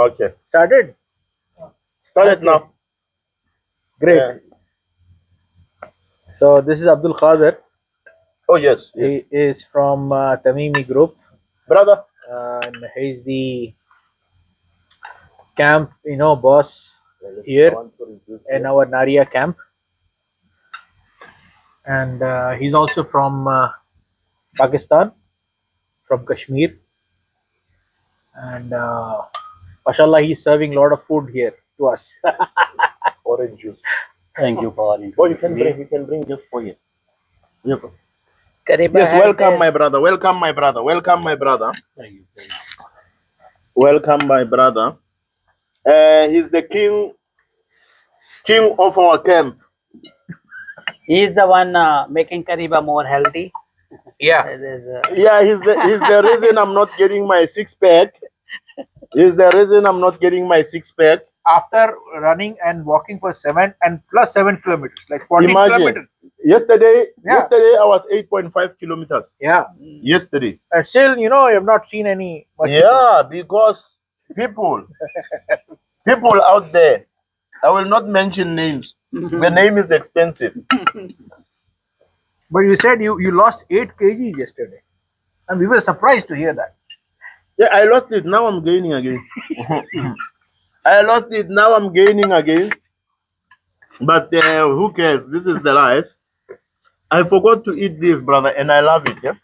Okay. Started? Started Okay. now. Great. Yeah. So this is Abdul Qadir. Oh, yes. He is from Tamimi Group. Brother. And he's the camp, boss here in our Naria camp. And he's also from Pakistan, from Kashmir. And mashallah, he's serving a lot of food here to us. Orange juice. Thank you for Oh, you can bring just for you. Kariba Yes, had welcome, this- my brother. Welcome, my brother. Welcome, my brother. Thank you. Welcome, my brother. He's the king of our camp. He is the one making Kariba more healthy. Yeah. Yeah, he's the reason I'm not getting my six pack. He's the reason I'm not getting my six pack. After running and walking for 7 and plus 7 kilometers, like 14 Imagine. kilometers. Yesterday Yeah. I was 8.5 kilometers. Yeah. Yesterday. And still, I have not seen any. Yeah, because people out there, I will not mention names. The name is expensive. But you said you lost 8 kg yesterday. And we were surprised to hear that. Yeah, I lost it. Now I'm gaining again. I lost it. Now I'm gaining again. But who cares? This is the life. I forgot to eat this, brother, and I love it. Yeah.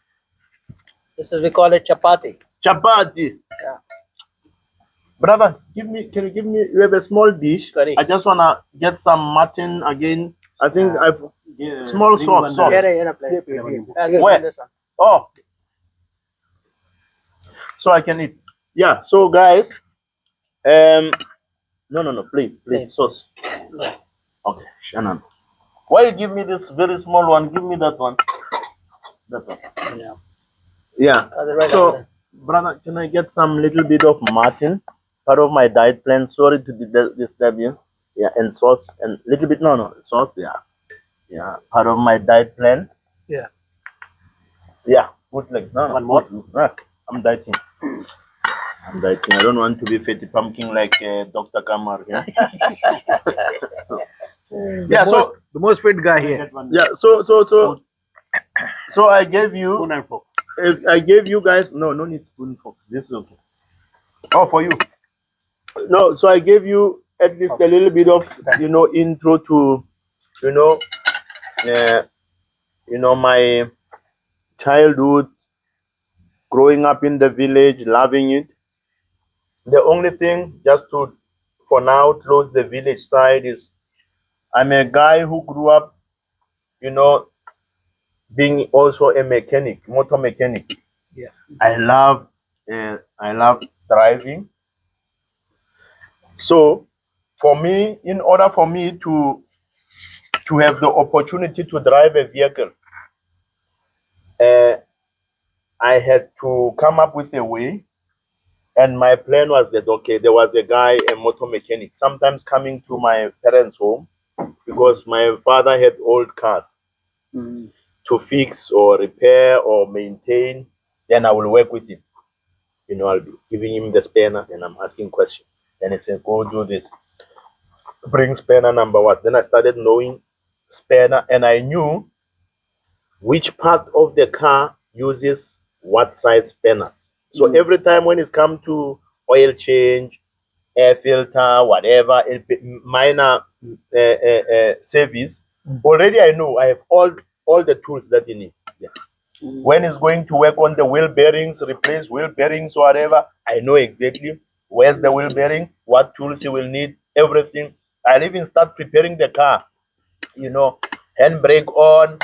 This is, we call it chapati. Chapati. Yeah. Brother, can you give me? You have a small dish. Curry. I just wanna get some mutton again. I think I've small sauce. Where? Oh. So I can eat. Yeah. So guys, no, please, sauce. Okay, Shannon. Why you give me this very small one? Give me that one. That one. Yeah. Yeah. Otherwise, So, brother, can I get some little bit of mutton? Part of my diet plan. Sorry to disturb you. Yeah, and sauce and little bit. No, sauce. Yeah, yeah. Part of my diet plan. Yeah. Yeah. Good like no. One more? I'm dieting. I'm dieting. I don't want to be fatty pumpkin like Dr. Kamar. Yeah. Yeah. So The most fit guy here. yeah. So I gave you. Spoon and fork. I gave you guys no need spoon fork. This is okay. Oh, for you. No, so I gave you at least a little bit of intro to my childhood, growing up in the village, loving it. The only thing, just to for now close the village side, is I'm a guy who grew up, being also a mechanic, motor mechanic. Yeah. I love driving. So for me, in order for me to have the opportunity to drive a vehicle, I had to come up with a way. And my plan was that, okay, there was a guy, a motor mechanic, sometimes coming to my parents' home because my father had old cars to fix or repair or maintain. Then I will work with him. I'll be giving him the spanner and I'm asking questions. Then he said, go do this. Bring spanner number what? Then I started knowing spanner and I knew which part of the car uses what size spanners. So every time when it's come to oil change, air filter, whatever, minor service, already I know I have all the tools that you need. Yeah. When it's going to work on the wheel bearings, replace wheel bearings, whatever, I know exactly where's the wheel bearing, what tools you will need, everything. I'll even start preparing the car, handbrake on,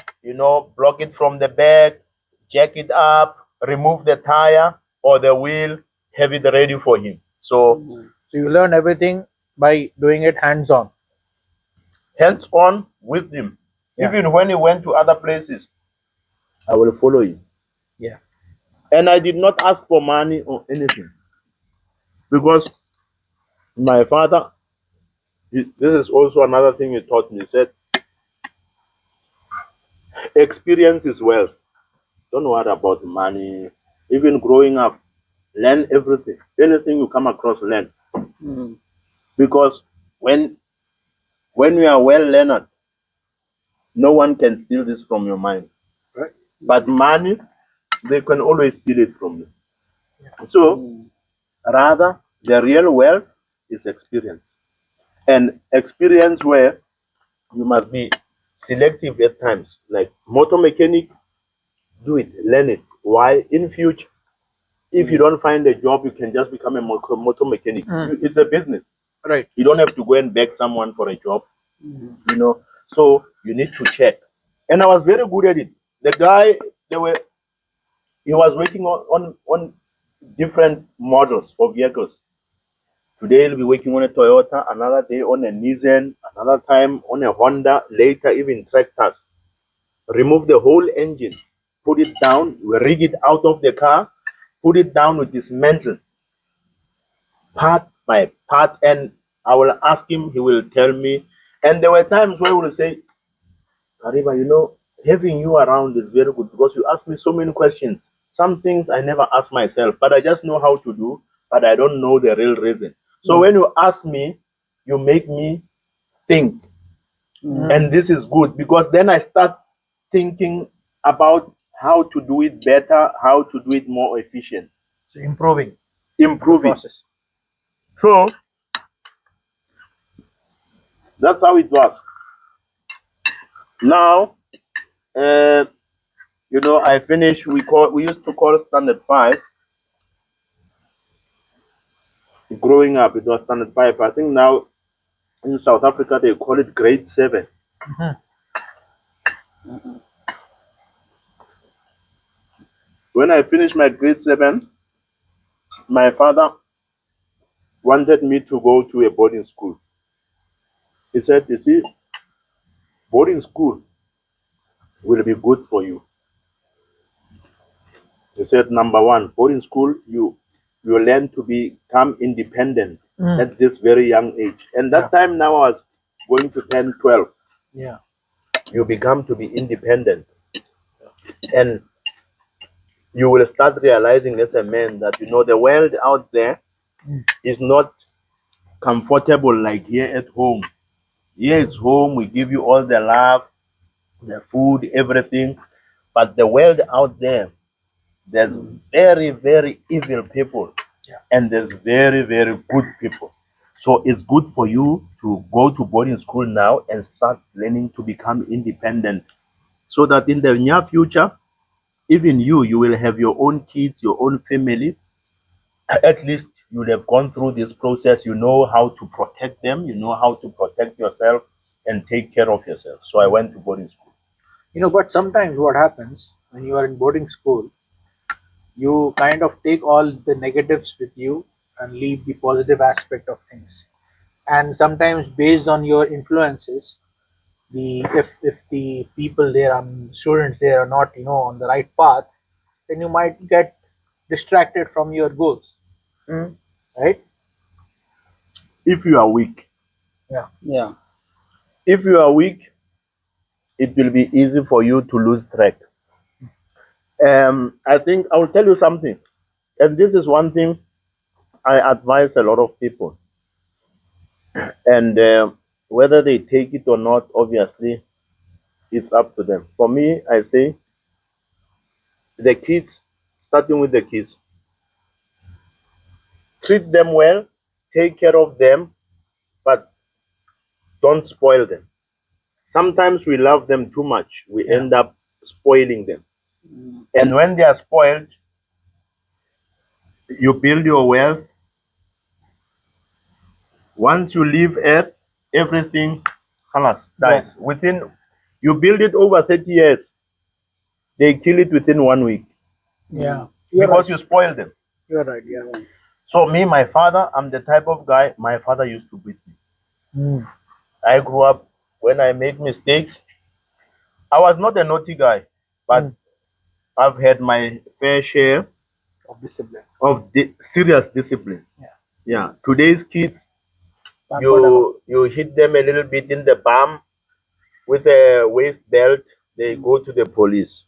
block it from the back, jack it up, remove the tire or the wheel, have it ready for him. So So you learn everything by doing it hands-on. hands on with him. Yeah. Even when he went to other places, I will follow him. Yeah. And I did not ask for money or anything. Because my father, this is also another thing he taught me. He said, experience is wealth. Don't worry about money. Even growing up, learn everything. Anything you come across, learn. Mm. Because when you are well learned, no one can steal this from your mind. Right. But money, they can always steal it from you. So Mm. rather, the real wealth is experience, and experience where you must be selective at times. Like motor mechanic, do it, learn it. Why? In future, if you don't find a job, you can just become a motor mechanic. It's a business. Right. You don't have to go and beg someone for a job. Mm. You know. So you need to check. And I was very good at it. The guy, he was working on different models for vehicles. Today he'll be working on a Toyota, another day on a Nissan, another time on a Honda, later even tractors. Remove the whole engine, put it down, we rig it out of the car, put it down, we dismantle part by part, and I will ask him, he will tell me. And there were times where he will say, Kariba, having you around is very good because you ask me so many questions. Some things I never ask myself, but I just know how to do, but I don't know the real reason. So when you ask me, you make me think. And this is good because then I start thinking about how to do it better, how to do it more efficient, So improving the improve it. process. So that's how it was. Now, I finished. We used to call standard 5. Growing up, it was standard 5. I think now in South Africa they call it grade 7. Mhm. When I finished my grade 7, my father wanted me to go to a boarding school. He said, "You see, boarding school will be good for you." He said, "Number one, boarding school, you learn to become independent at this very young age." And that time now I was going to 10, 12. Yeah. You become to be independent. And you will start realizing as a man that the world out there is not comfortable like here at home. Here it's home, we give you all the love, the food, everything. But the world out there, there's very, very evil people. Yeah. And there's very, very good people. So it's good for you to go to boarding school now and start learning to become independent. So that in the near future, even you will have your own kids, your own family. At least you will have gone through this process. You know how to protect them. You know how to protect yourself and take care of yourself. So I went to boarding school. But sometimes what happens when you are in boarding school, you kind of take all the negatives with you and leave the positive aspect of things. And sometimes based on your influences, if the people there, students there are not on the right path, then you might get distracted from your goals, right? If you are weak, Yeah. Yeah. if you are weak, it will be easy for you to lose track. I think I will tell you something, and this is one thing I advise a lot of people, and whether they take it or not, obviously, it's up to them. For me, I say the kids, starting with the kids, treat them well, take care of them, but don't spoil them. Sometimes we love them too much, we Yeah. end up spoiling them. And when they are spoiled, you build your wealth. Once you leave Earth, everything dies. You build it over 30 years, they kill it within 1 week Yeah. You're because right. you spoil them. You're right. Yeah. So me, my father, I'm the type of guy, my father used to beat me. Mm. I grew up, when I make mistakes, I was not a naughty guy, but I've had my fair share Of discipline. of serious discipline. Yeah. Yeah. Today's kids, Pampered enough. you hit them a little bit in the bum with a waist belt, they go to the police.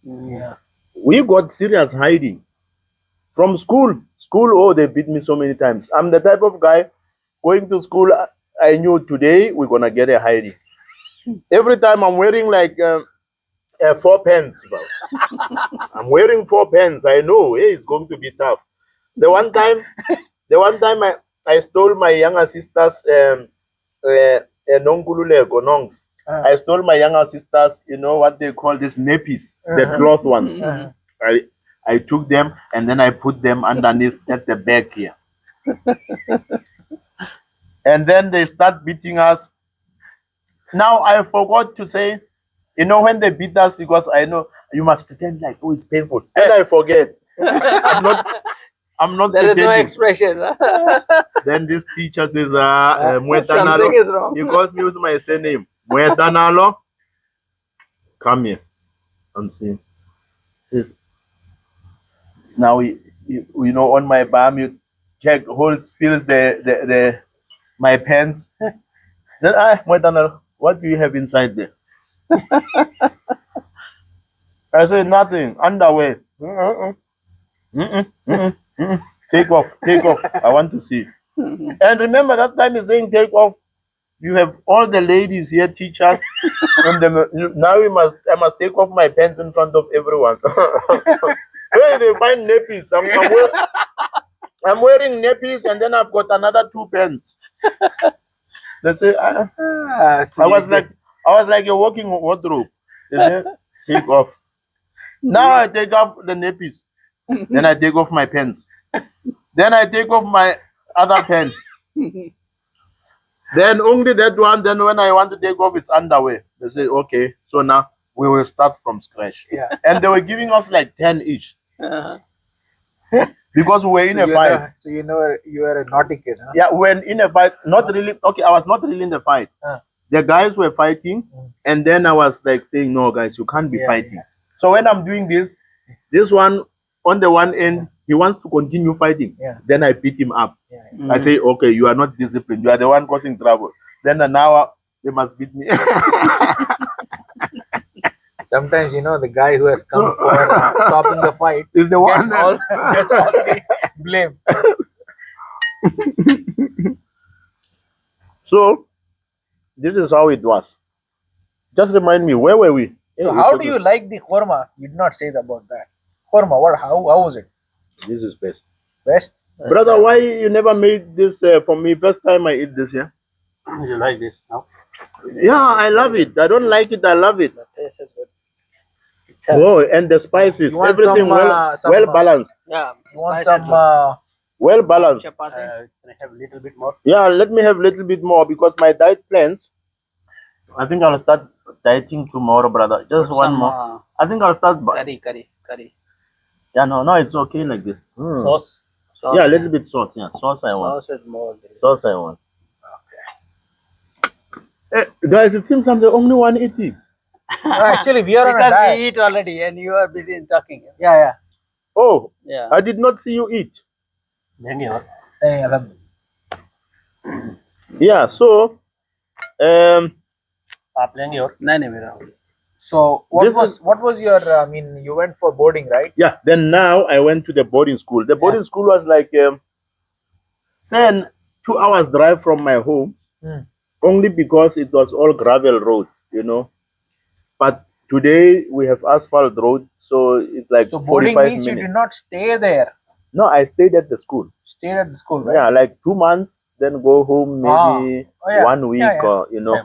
Yeah. We got serious hiding from school. School, oh, they beat me so many times. I'm the type of guy, going to school, I knew today we're gonna get a hiding. Every time I'm wearing like 4 pence. I'm wearing 4 pence. I know, hey, it's going to be tough. The one time I stole my younger sister's nongululeko nongs. I stole my younger sister's, you know what they call these nappies, the cloth ones. I took them and then I put them underneath at the back here. And then they start beating us. Now I forgot to say, you know, when they beat us, because I know you must pretend like, oh, it's painful. And I forget. I'm not There is no pretending. expression. Then this teacher says, Moetanalo. Something is wrong. He calls me with my surname. Moetanalo, come here. I'm saying, yes. Now, you know, on my bum, you check, feels the my pants. Then, Moetanalo, what do you have inside there? I said, nothing, underwear. Take off. I want to see. And remember that time he's saying take off. You have all the ladies here, teachers, and now I must take off my pants in front of everyone. Hey, they find nappies. I'm wearing nappies, and then I've got another 2 pants. They say I was like a walking wardrobe. They say take off. Now I take off the nappies. Then I take off my pants. Then I take off my other pen. Then only that one. Then when I want to take off its underwear, they say, okay, so now we will start from scratch. Yeah. And they were giving us like 10 each. Because we were in a fight. So you know you are a naughty kid, huh? Yeah, when in a fight, not really. Okay, I was not really in the fight. The guys were fighting, and then I was like saying, no, guys, you can't be fighting. So when I'm doing this one on the one end, he wants to continue fighting. Then I beat him up. I say, okay, you are not disciplined. You are the one causing trouble. Then now they must beat me. Sometimes, you know, the guy who has come for stopping the fight is the one gets all the blame. So this is how it was. Just remind me, where were we? So how do you like the korma? You did not say about that. Korma, how was it? This is best. Best? Brother, why you never made this for me? First time I eat this, yeah? You like this now? Yeah, I love it. I don't like it, I love it. The taste is good. Oh, and the spices, You want everything well balanced. Yeah. You want spice is some good. Well balanced. Chapati? Can I have a little bit more? Yeah, let me have a little bit more because my diet plans. I think I'll start dieting tomorrow, brother. Just one more. I think I'll start. Curry. Yeah, no, it's okay like this. Sauce? Yeah, a little bit sauce. Yeah, sauce I want. Sauce is more. Sauce I want. Okay. Guys, it seems I'm the only one eating. Actually, we are on a Because diet. we eat already and you are busy in talking. Yeah. Oh, Yeah. I did not see you eat. Yeah, so नहीं मेरा. So what was your you went for boarding, right? yeah, then now I went to the boarding school. The boarding school was like say 2 hours drive from my home, only because it was all gravel roads, you know. But today we have asphalt roads, so it's like So boarding 45 means minutes. you did not stay there. No, I stayed at the school. Stayed at the school, right? Yeah, like 2 months, then go home maybe 1 week or you know.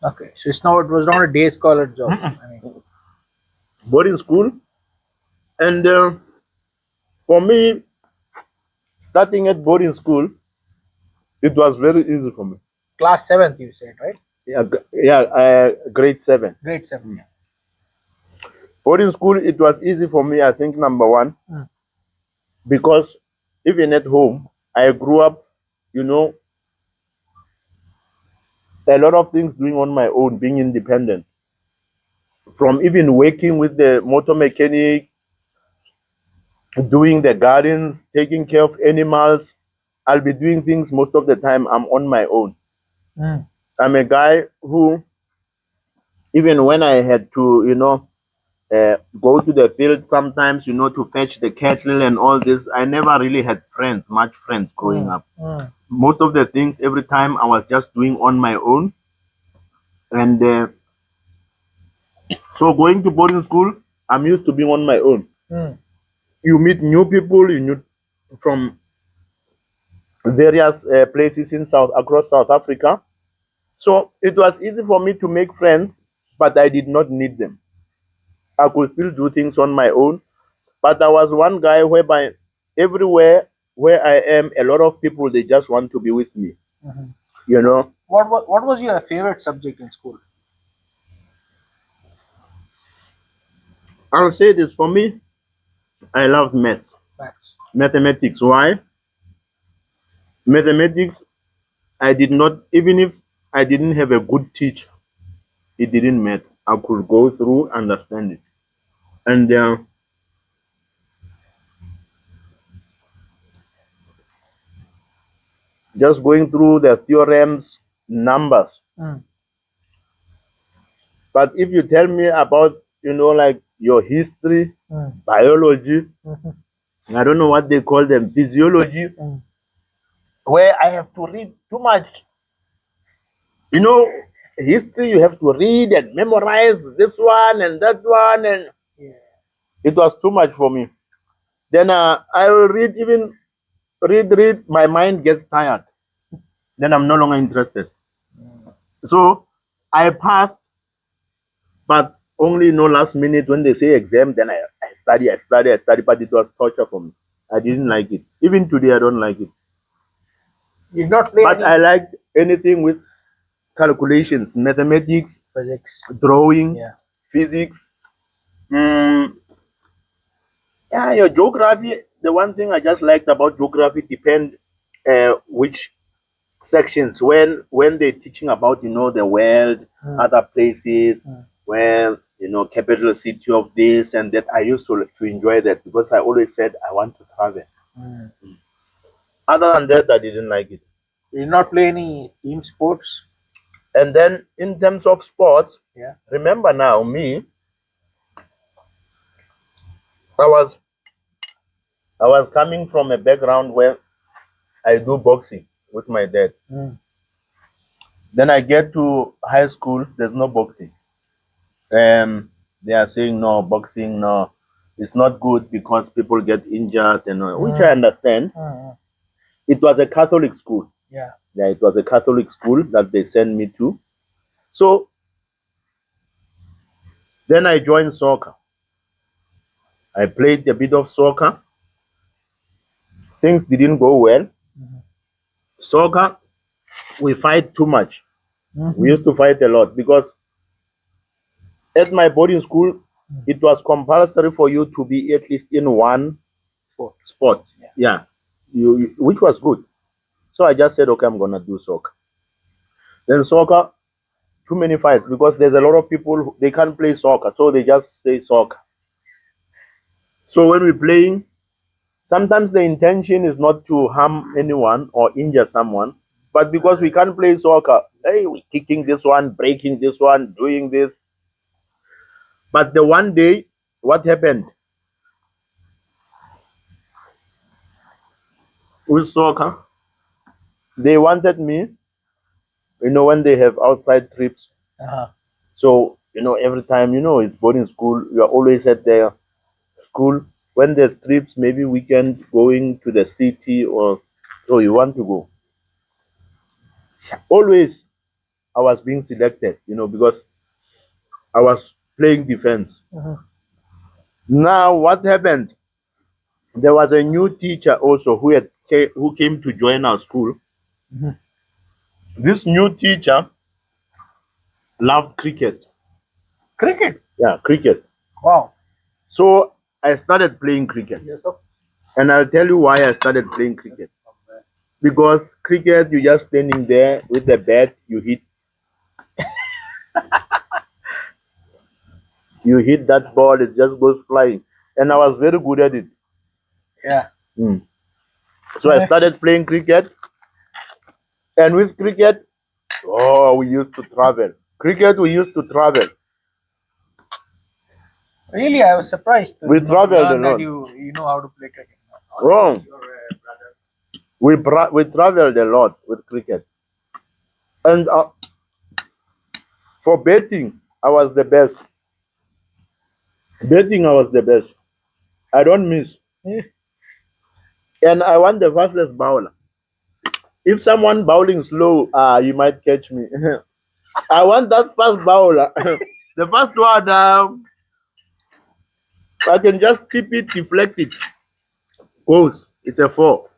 Okay. So it was not a day scholar job. Boarding school, and for me, starting at boarding school, it was very easy for me. Class 7th, you said, right? Grade 7. Grade 7. Boarding school, it was easy for me. I think number one, because even at home, I grew up, you know, a lot of things doing on my own, being independent. From even working with the motor mechanic, doing the gardens, taking care of animals. I'll be doing things most of the time. I'm on my own. I'm a guy who, even when I had to, you know, go to the field sometimes, to fetch the cattle and all this. I never really had much friends growing up. Most of the things, every time I was just doing on my own. And so going to boarding school, I'm used to being on my own. You meet new people, you meet from various places across South Africa. So it was easy for me to make friends, but I did not need them. I could still do things on my own. But I was one guy whereby everywhere where I am, a lot of people, they just want to be with me. You know, What was your favorite subject in school? I'll say this, for me, I love maths, Maths. mathematics. Why? Mathematics, I did not, even if I didn't have a good teacher, it didn't matter. I could go through, understand it. And just going through the theorems, numbers. But if you tell me about, like your history, biology, I don't know what they call them, physiology, where I have to read too much. History, you have to read and memorize this one and that one, and it was too much for me. Then I will read, even read, my mind gets tired. Then I'm no longer interested. So I passed, but only last minute when they say exam, then I study, but it was torture for me. I didn't like it. Even today, I don't like it. You did not play But any I liked anything with calculations, mathematics, physics. drawing, Yeah. physics. Yeah, your geography. The one thing I just liked about geography depend which sections, when they're teaching about the world, other places, when capital city of this and that. I used to enjoy that because I always said I want to travel. Other than that, I didn't like it. You did not play any team sports. And then in terms of sports, Yeah. remember now me, I was coming from a background where I do boxing with my dad. Then I get to high school, there's no boxing. They are saying no, boxing, no, it's not good because people get injured, and which I understand. It was a Catholic school. Yeah. Yeah, it was a Catholic school that they sent me to. So then I joined soccer. I played a bit of soccer. Things didn't go well. Soccer, we fight too much. We used to fight a lot because at my boarding school, it was compulsory for you to be at least in one sport. Yeah, which was good. So I just said, okay, I'm gonna do soccer. Then soccer, too many fights because there's a lot of people they can't play soccer, so they just say soccer. So when we're playing, sometimes the intention is not to harm anyone or injure someone, but because we can't play soccer, hey, we're kicking this one, breaking this one, doing this. But the one day, what happened with soccer? They wanted me, when they have outside trips. So, every time, it's boarding school, you're always at their school. When there's trips, maybe weekend going to the city, or so you want to go. Always, I was being selected, because I was playing defense. Now, what happened? There was a new teacher also who came to join our school. This new teacher loved cricket. Cricket. Yeah, cricket. Wow. So I started playing cricket. Yes, sir. And I'll tell you why I started playing cricket. Because cricket, you're just standing there with the bat, you hit that ball, it just goes flying. And I was very good at it. Yeah. So I started playing cricket. And with cricket, we used to travel. Cricket, we used to travel. Really, I was surprised. We traveled a learn that lot. you know how to play cricket. Wrong. We traveled a lot with cricket, and for betting, I was the best. Betting, I was the best. I don't miss, and I want the fastest bowler. If someone bowling slow, you might catch me. I want that fast bowler. The first one, I can just tip it, deflect it, goes. It's a 4.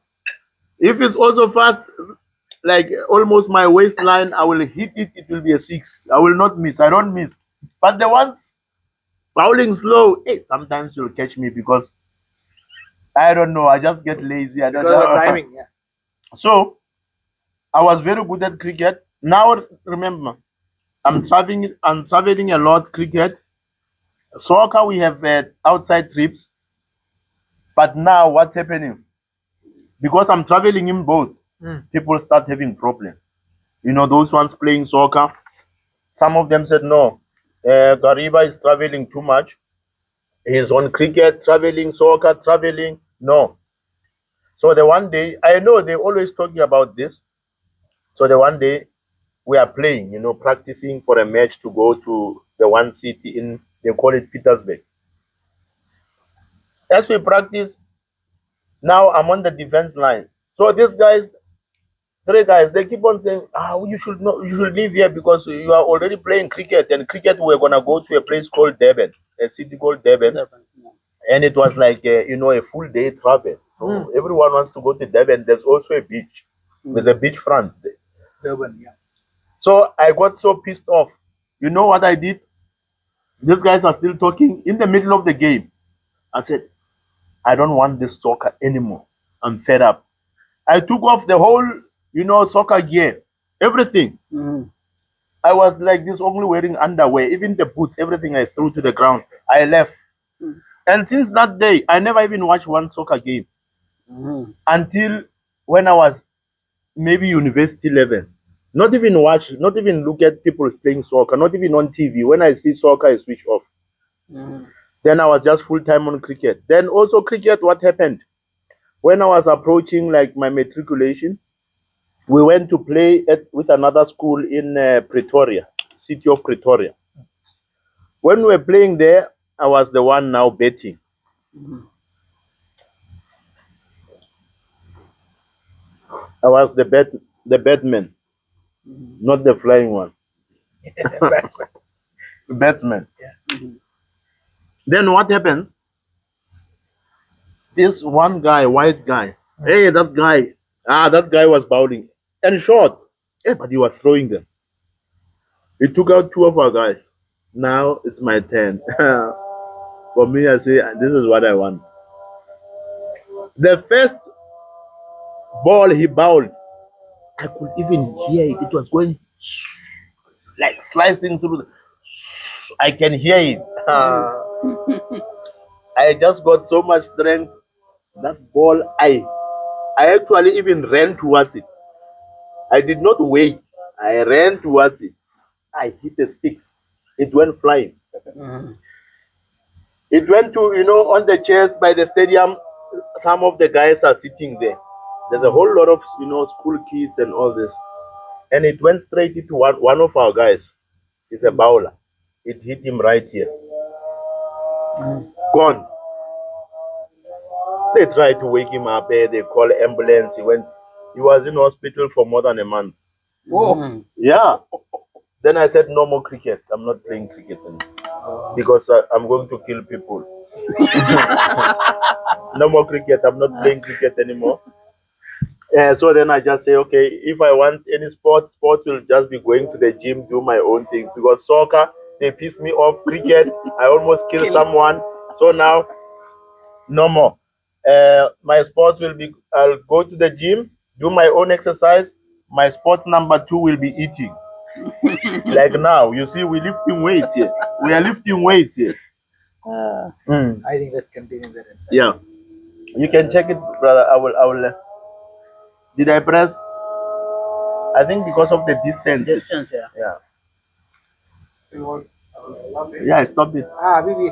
If it's also fast, like almost my waistline, I will hit it. It will be a 6. I will not miss. I don't miss. But the ones bowling slow, sometimes you'll catch me because I don't know. I just get lazy. I don't Because of know. timing, yeah. So I was very good at cricket. Now remember, I'm traveling a lot. Cricket, soccer. We have outside trips. But now what's happening? Because I'm traveling in both, people start having problems. You know, those ones playing soccer. Some of them said no. Kariba is traveling too much. He's on cricket, traveling, soccer, traveling. No. So the one day, I know they always talking about this. So the one day we are playing, you know, practicing for a match to go to the one city in, they call it Petersburg. As we practice, now I'm on the defense line. So these guys, 3 guys, they keep on saying, you should not, you should leave here because you are already playing cricket. And cricket, we're gonna go to a place called Devon, a city called Devon, and it was like a full day travel. So everyone wants to go to Devon. There's also a beach. There's a beach front there. Durban, yeah. So I got so pissed off. You know what I did? These guys are still talking in the middle of the game. I said, I don't want this soccer anymore. I'm fed up. I took off the whole, soccer gear, everything. I was like this, only wearing underwear, even the boots, everything I threw to the ground. I left. And since that day, I never even watched one soccer game until when I was maybe university level. Not even watch, not even look at people playing soccer, not even on TV. When I see soccer, I switch off. Then I was just full time on cricket. Then also cricket, what happened? When I was approaching like my matriculation, we went to play with another school in Pretoria, city of Pretoria. When we were playing there, I was the one now betting. I was the batman, not the flying one. Batsman. Batsman. Yeah. Then what happens? This one guy, white guy, that guy was bowling and short, but he was throwing them. He took out 2 of our guys. Now it's my turn. For me, I say this is what I want. The first ball he bowled, I could even hear it. It was going like slicing through. I can hear it. I just got so much strength. That ball, I actually even ran towards it. I did not wait. I ran towards it. I hit a 6. It went flying. It went to, on the chairs by the stadium. Some of the guys are sitting there. There's a whole lot of, school kids and all this. And it went straight into one of our guys. He's a bowler. It hit him right here. Gone. They tried to wake him up. They called ambulance. He was in hospital for more than a month. Whoa. Yeah. Then I said, no more cricket. I'm not playing cricket anymore because I'm going to kill people. No more cricket. I'm not playing cricket anymore. So then I just say, okay, if I want any sports will just be going to the gym, do my own thing. Because soccer, they piss me off. Cricket, I almost kill someone. So now, no more. My sports will be, I'll go to the gym, do my own exercise. My sport number 2 will be eating. Like now, you see, we're lifting weights here. We are lifting weights here. I think let's continue there. Yeah. You can check it, brother. I will. Did I press? I think because of the distance. Distance, yeah. Yeah. Yeah, I stopped it. We